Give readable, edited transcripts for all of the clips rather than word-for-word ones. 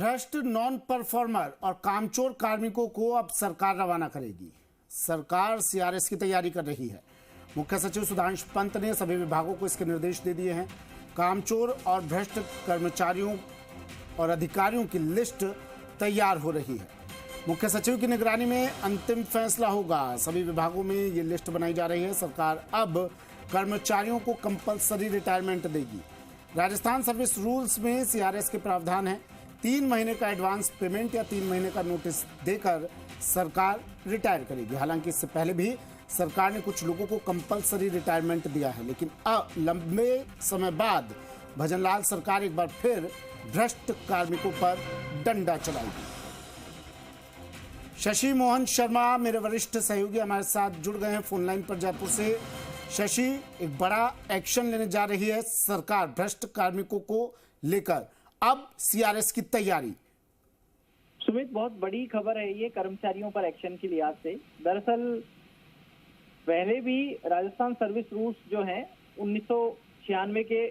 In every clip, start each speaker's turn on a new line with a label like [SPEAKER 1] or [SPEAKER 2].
[SPEAKER 1] भ्रष्ट non performer और कामचोर कार्मिकों को अब सरकार रवाना करेगी। सरकार सीआरएस की तैयारी कर रही है। मुख्य सचिव सुधांशु पंत ने सभी विभागों को इसके निर्देश दे दिए हैं। कामचोर और भ्रष्ट कर्मचारियों और अधिकारियों की लिस्ट तैयार हो रही है। मुख्य सचिव की निगरानी में अंतिम फैसला होगा। सभी विभागों में ये लिस्ट बनाई जा रही है। सरकार अब कर्मचारियों को कंपलसरी रिटायरमेंट देगी। राजस्थान सर्विस रूल्स में सीआरएस के प्रावधान है। 3 महीने का एडवांस पेमेंट या 3 महीने का नोटिस देकर सरकार रिटायर करेगी। हालांकि इससे पहले भी सरकार ने कुछ लोगों को कंपलसरी रिटायरमेंट दिया है, लेकिन अब लंबे समय बाद भजनलाल सरकार एक बार फिर भ्रष्ट कार्मिकों पर डंडा चलाएगी। शशि मोहन शर्मा मेरे वरिष्ठ सहयोगी हमारे साथ जुड़ गए हैं फोन लाइन पर जयपुर से। शशि, एक बड़ा एक्शन लेने जा रही है सरकार भ्रष्ट कार्मिकों को लेकर। अब सीआरएस की तैयारी।
[SPEAKER 2] सुमित, बहुत बड़ी खबर है ये कर्मचारियों पर एक्शन के लिहाज से। दरअसल पहले भी राजस्थान सर्विस रूल्स जो है 1996 के,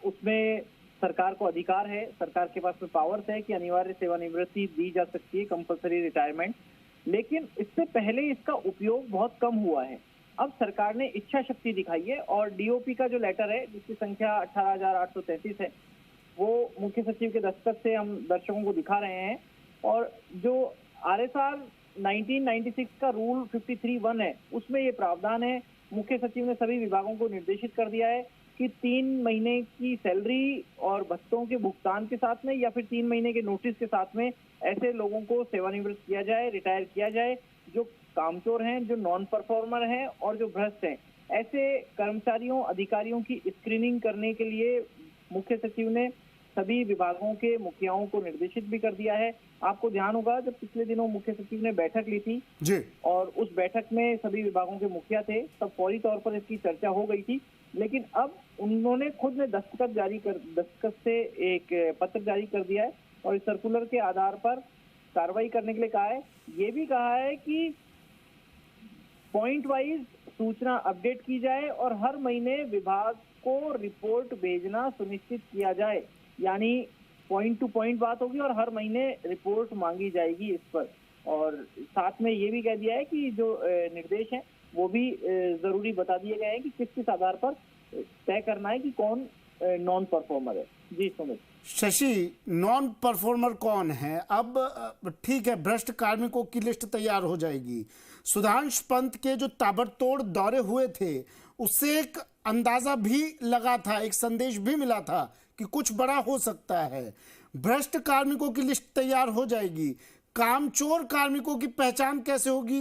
[SPEAKER 2] उसमें सरकार को अधिकार है, सरकार के पास में पावर्स है कि अनिवार्य सेवानिवृत्ति दी जा सकती है, कंपलसरी रिटायरमेंट। लेकिन इससे पहले इसका उपयोग बहुत कम हुआ है। अब सरकार ने इच्छा शक्ति दिखाई है और डीओपी का जो लेटर है, जिसकी संख्या 18,833 है, वो मुख्य सचिव के दस्तखत से हम दर्शकों को दिखा रहे हैं। और जो आरएसआर 1996 का रूल 53(1) है, उसमें ये प्रावधान है। मुख्य सचिव ने सभी विभागों को निर्देशित कर दिया है कि 3 महीने की सैलरी और भत्तों के भुगतान के साथ में या फिर 3 महीने के नोटिस के साथ में ऐसे लोगों को सेवानिवृत्त किया जाए, रिटायर किया जाए, जो कामचोर हैं, जो नॉन परफॉर्मर हैं और जो भ्रष्ट हैं। ऐसे कर्मचारियों, अधिकारियों की स्क्रीनिंग करने के लिए मुख्य सचिव ने सभी विभागों के मुखियाओं को निर्देशित भी कर दिया है। आपको ध्यान होगा, जब पिछले दिनों मुख्य सचिव ने बैठक ली थी
[SPEAKER 1] जी, और
[SPEAKER 2] उस बैठक में सभी विभागों के मुखिया थे, तब फौरी तौर पर इसकी चर्चा हो गई थी। लेकिन अब उन्होंने खुद ने दस्तखत से एक पत्र जारी कर दिया है और इस सर्कुलर के आधार पर कार्रवाई करने के लिए कहा है। ये भी कहा है कि पॉइंट वाइज सूचना अपडेट की जाए और हर महीने विभाग को रिपोर्ट भेजना सुनिश्चित किया जाए। यानी पॉइंट टू पॉइंट बात होगी और हर महीने रिपोर्ट मांगी जाएगी इस पर। और साथ में ये भी कह दिया है कि जो निर्देश हैं वो भी जरूरी बता दिए गए हैं कि किस आधार पर तय करना है कि कौन नॉन परफॉर्मर है। जी सुमित।
[SPEAKER 1] शशि, नॉन परफॉर्मर कौन है? अब ठीक है, भ्रष्ट कार्मिकों की लिस्ट तैयार हो जाएगी। सुधांशु पंत के जो ताबड़तोड़ दौरे हुए थे, उससे एक अंदाजा भी लगा था, एक संदेश भी मिला था कि कुछ बड़ा हो सकता है। भ्रष्ट कार्मिकों की लिस्ट तैयार हो जाएगी। कामचोर कार्मिकों की पहचान कैसे होगी?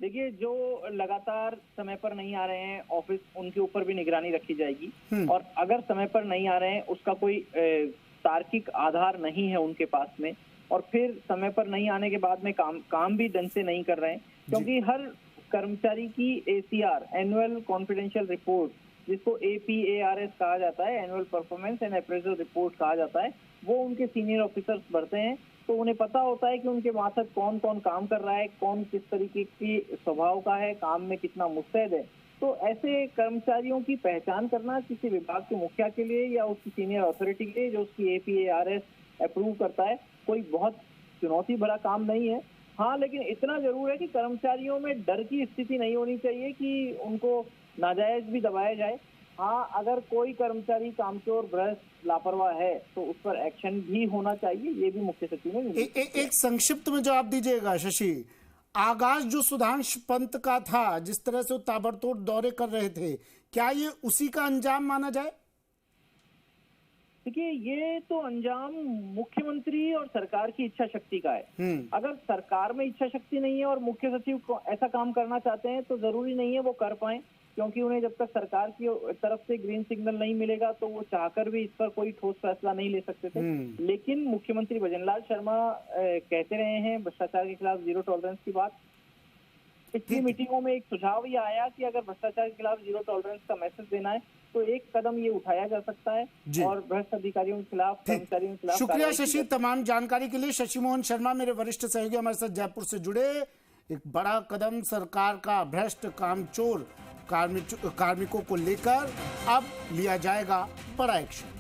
[SPEAKER 2] देखिए, जो लगातार समय पर नहीं आ रहे हैं ऑफिस, उनके ऊपर भी निगरानी रखी जाएगी। और अगर समय पर नहीं आ रहे हैं, उसका कोई तार्किक आधार नहीं है उनके पास में, और फिर समय पर नहीं आने के बाद में काम भी ढंग से नहीं कर रहे हैं, क्योंकि हर कर्मचारी की एसीआर, एनुअल कॉन्फिडेंशियल रिपोर्ट, जिसको APARS कहा जाता है, annual performance and appraisal report कहा जाता है, वो उनके सीनियर ऑफिसर्स भरते हैं। तो उन्हें पता होता है कि उनके मार्फत कौन कौन काम कर रहा है, कौन किस तरीके की स्वभाव का है, काम में कितना मुस्तैद है। तो ऐसे कर्मचारियों की पहचान करना किसी विभाग के मुखिया के लिए या उसकी सीनियर अथॉरिटी के लिए जो उसकी APARS अप्रूव करता है, कोई बहुत चुनौती भरा काम नहीं है। हाँ, लेकिन इतना जरूर है कि कर्मचारियों में डर की स्थिति नहीं होनी चाहिए कि उनको नाजायज भी दबाया जाए। हाँ, अगर कोई कर्मचारी कामचोर, भ्रष्ट, लापरवाह है तो उस पर एक्शन भी होना चाहिए। ये भी मुख्य सचिव ने
[SPEAKER 1] एक संक्षिप्त में जवाब दीजिएगा शशि। आगाज जो सुधांशु पंत का था, जिस तरह से वो ताबड़तोड़ दौरे कर रहे थे, क्या ये उसी का अंजाम माना जाए?
[SPEAKER 2] देखिए, ये तो अंजाम मुख्यमंत्री और सरकार की इच्छा शक्ति का है। अगर सरकार में इच्छा शक्ति नहीं है और मुख्य सचिव को ऐसा काम करना चाहते हैं तो जरूरी नहीं है वो कर पाए, क्योंकि उन्हें जब तक सरकार की तरफ से ग्रीन सिग्नल नहीं मिलेगा तो वो चाहकर भी इस पर कोई ठोस फैसला नहीं ले सकते थे। लेकिन मुख्यमंत्री भजनलाल शर्मा कहते रहे हैं भ्रष्टाचार के खिलाफ जीरो टॉलरेंस की बात। पिछली मीटिंगों में एक सुझाव ये आया कि अगर भ्रष्टाचार के खिलाफ जीरो टॉलरेंस का मैसेज देना है तो एक कदम ये उठाया जा सकता है और भ्रष्ट अधिकारियों के खिलाफ, कर्मचारियों के खिलाफ।
[SPEAKER 1] शुक्रिया शशि, तमाम जानकारी के लिए। शशि मोहन शर्मा मेरे वरिष्ठ सहयोगी हमारे साथ जयपुर से जुड़े। एक बड़ा कदम सरकार का भ्रष्ट कामचोर कार्मिकों को लेकर अब लिया जाएगा बड़ा एक्शन।